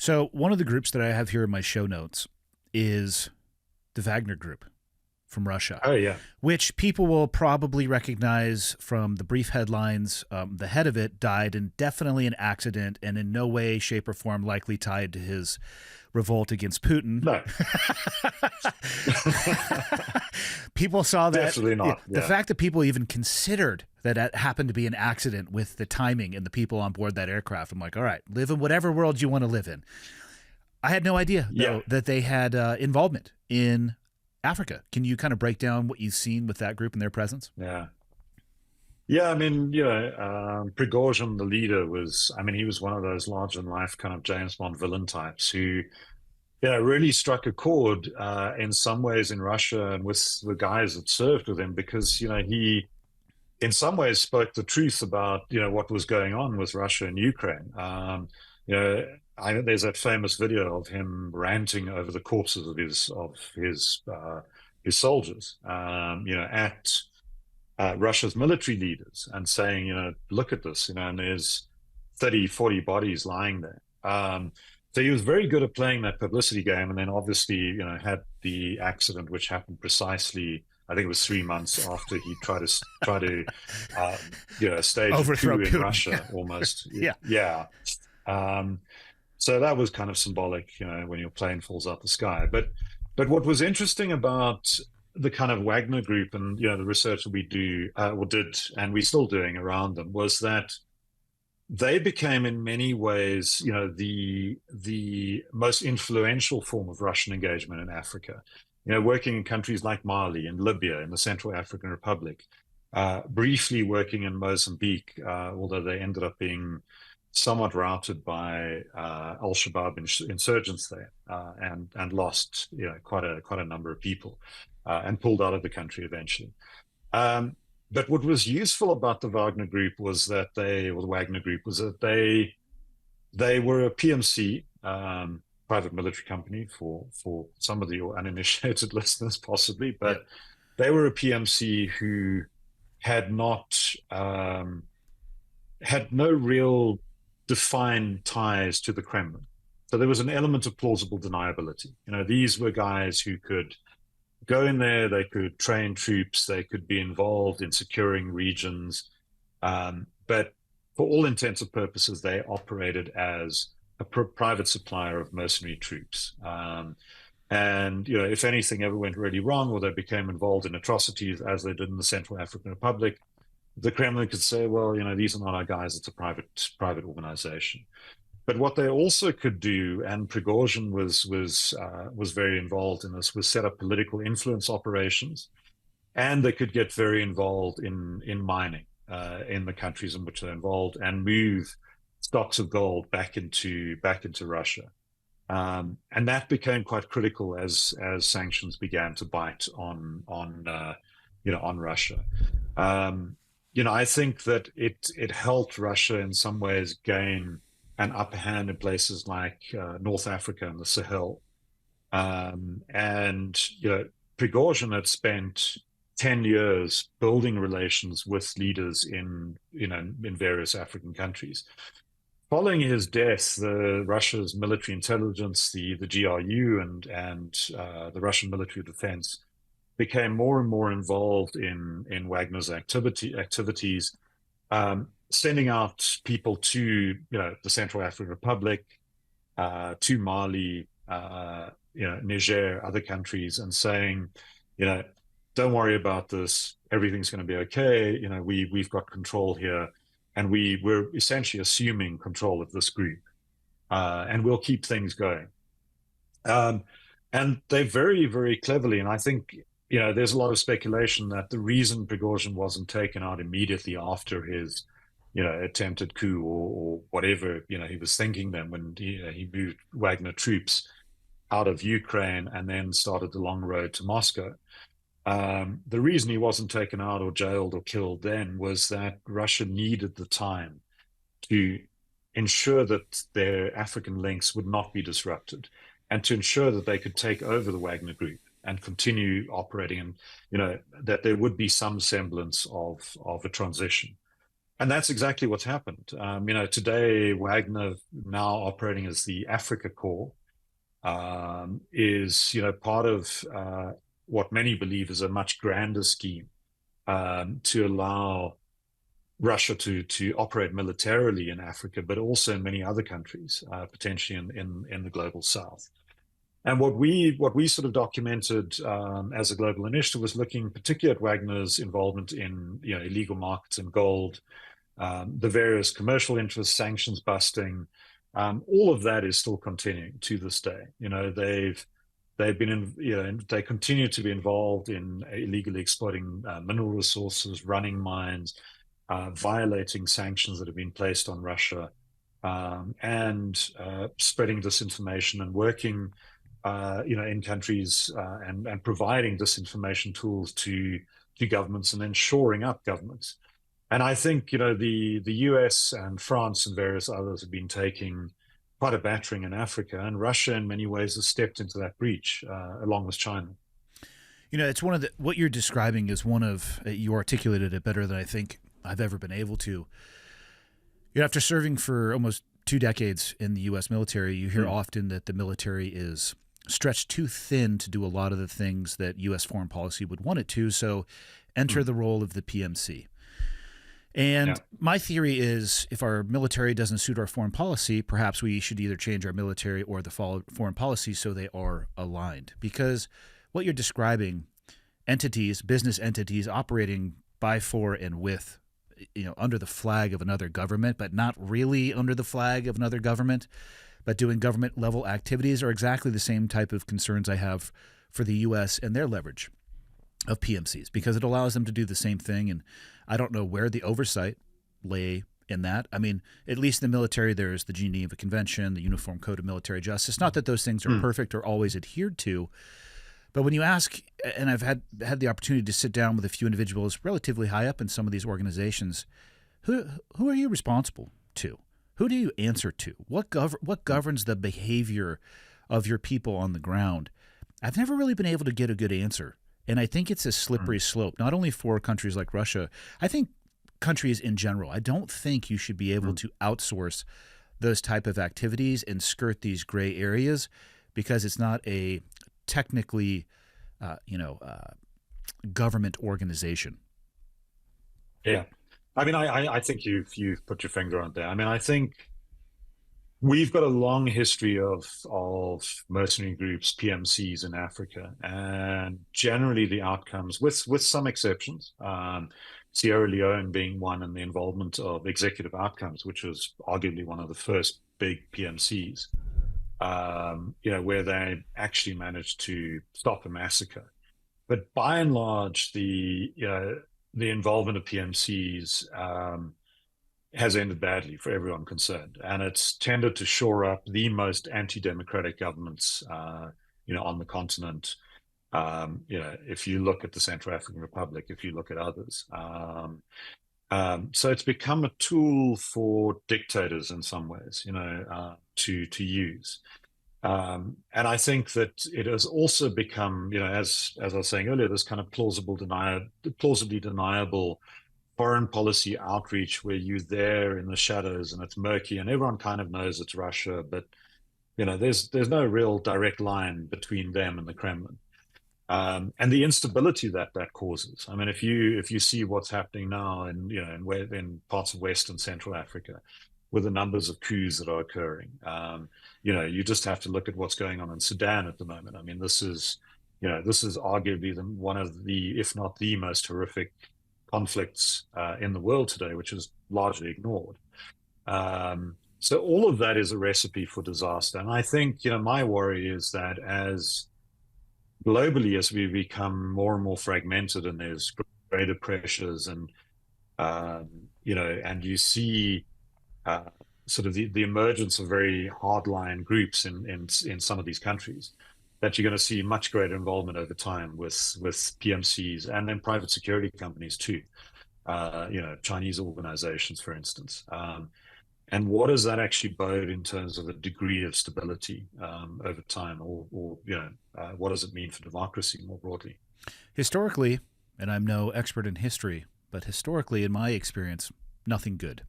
So one of the groups that I have here in my show notes is the Wagner Group from Russia, Oh yeah, which people will probably recognize from the brief headlines. The head of it died in definitely an accident and in no way, shape, or form likely tied to his revolt against Putin. no, People saw that. definitely not. The Yeah, fact that people even considered that it happened to be an accident with the timing and the people on board that aircraft, I'm like, all right, live in whatever world you want to live in. I had no idea, yeah, though, that they had involvement in Africa. Can you kind of break down what you've seen with that group and their presence? yeah. Yeah, I mean, Prigozhin, the leader, he was one of those larger than life kind of James Bond villain types who, really struck a chord in some ways in Russia and with the guys that served with him because, he in some ways spoke the truth about, what was going on with Russia and Ukraine. You know, there's that famous video of him ranting over the corpses of his soldiers, at Russia's military leaders and saying, look at this, and there's 30, 40 bodies lying there. So he was very good at playing that publicity game, and then obviously, had the accident which happened precisely. I think it was 3 months after he stage a Overthrow coup in Putin. Russia, almost. Yeah. Yeah. Um, so that was kind of symbolic, when your plane falls out the sky. But what was interesting about the kind of Wagner Group and the research that we do or did, and we're still doing around them, was that they became in many ways, the most influential form of Russian engagement in Africa. Working in countries like Mali and Libya in the Central African Republic, briefly working in Mozambique, although they ended up being somewhat routed by Al-Shabaab insurgents there, and lost quite a number of people, and pulled out of the country eventually. But what was useful about the Wagner Group was that they were a PMC, private military company for some of the uninitiated listeners possibly, Yeah. but they were a PMC who had not had no real defined ties to the Kremlin. So there was an element of plausible deniability. These were guys who could go in there, they could train troops, they could be involved in securing regions. But for all intents and purposes, they operated as a private supplier of mercenary troops. And if anything ever went really wrong or they became involved in atrocities as they did in the Central African Republic, the Kremlin could say, well, these are not our guys, it's a private organization. But what they also could do, and Prigozhin was very involved in this, was set up political influence operations, and they could get very involved in mining in the countries in which they're involved, and move stocks of gold back into Russia, and that became quite critical as sanctions began to bite on Russia. I think that it helped Russia in some ways gain an upper hand in places like North Africa and the Sahel. And Prigozhin had spent 10 years building relations with leaders in various African countries. Following his death, Russia's military intelligence, the GRU and the Russian military defense became more and more involved in Wagner's activities, sending out people to the Central African Republic, to Mali, Niger, other countries, and saying, don't worry about this, everything's going to be okay. We've got control here, and we're essentially assuming control of this group, and we'll keep things going. And they very, very cleverly, and I think there's a lot of speculation that the reason Prigozhin wasn't taken out immediately after his attempted coup or whatever he was thinking then when he moved Wagner troops out of Ukraine and then started the long road to Moscow. The reason he wasn't taken out or jailed or killed then was that Russia needed the time to ensure that their African links would not be disrupted, and to ensure that they could take over the Wagner Group and continue operating, and that there would be some semblance of a transition. And that's exactly what's happened. Today, Wagner, now operating as the Africa Corps, is, part of what many believe is a much grander scheme to allow Russia to operate militarily in Africa, but also in many other countries, potentially in the global south. And what we sort of documented as a global initiative was looking particularly at Wagner's involvement in illegal markets in gold, the various commercial interests, sanctions busting, all of that is still continuing to this day. They've been they continue to be involved in illegally exploiting mineral resources, running mines, violating sanctions that have been placed on Russia, and spreading disinformation and working, in countries and providing disinformation tools to governments and then shoring up governments. And I think, the US and France and various others have been taking quite a battering in Africa, and Russia in many ways has stepped into that breach, along with China. It's one of what you're describing is one of, you articulated it better than I think I've ever been able to. After serving for almost 2 decades in the U.S. military, you hear often that the military is stretched too thin to do a lot of the things that U.S. foreign policy would want it to, so enter the role of the PMC. And my theory is if our military doesn't suit our foreign policy, perhaps we should either change our military or the foreign policy so they are aligned. Because what you're describing, business entities operating by, for, and with, under the flag of another government, but not really under the flag of another government, but doing government level activities are exactly the same type of concerns I have for the U.S. and their leverage of PMCs, because it allows them to do the same thing. And I don't know where the oversight lay in that. I mean, at least in the military, there's the Geneva Convention, the Uniform Code of Military Justice. Not that those things are perfect or always adhered to, but when you ask, and I've had the opportunity to sit down with a few individuals relatively high up in some of these organizations, who are you responsible to? Who do you answer to? What governs the behavior of your people on the ground? I've never really been able to get a good answer. And I think it's a slippery slope, not only for countries like Russia. I think countries in general. I don't think you should be able to outsource those type of activities and skirt these gray areas, because it's not a technically, government organization. Yeah. I mean, I think you've put your finger on it there. I mean, I think we've got a long history of mercenary groups, PMCs in Africa, and generally the outcomes, with some exceptions, Sierra Leone being one, and the involvement of executive outcomes, which was arguably one of the first big PMCs, where they actually managed to stop a massacre. But by and large, the involvement of PMCs has ended badly for everyone concerned, and it's tended to shore up the most anti-democratic governments, on the continent. If you look at the Central African Republic, if you look at others, so it's become a tool for dictators in some ways, to use. And I think that it has also become, as I was saying earlier, this kind of plausibly deniable foreign policy outreach where you're there in the shadows and it's murky and everyone kind of knows it's Russia, but there's no real direct line between them and the Kremlin. And the instability that causes. I mean, if you see what's happening now in parts of West and Central Africa, with the numbers of coups that are occurring, you just have to look at what's going on in Sudan at the moment. I mean, this is arguably one of the, if not the most horrific conflicts in the world today, which is largely ignored. So all of that is a recipe for disaster. And I think, my worry is that as globally, as we become more and more fragmented and there's greater pressures and, and you see sort of the emergence of very hardline groups in some of these countries, that you're going to see much greater involvement over time with PMCs and then private security companies too, Chinese organizations, for instance. And what does that actually bode in terms of a degree of stability over time, or what does it mean for democracy more broadly? Historically, and I'm no expert in history, but historically, in my experience, nothing good.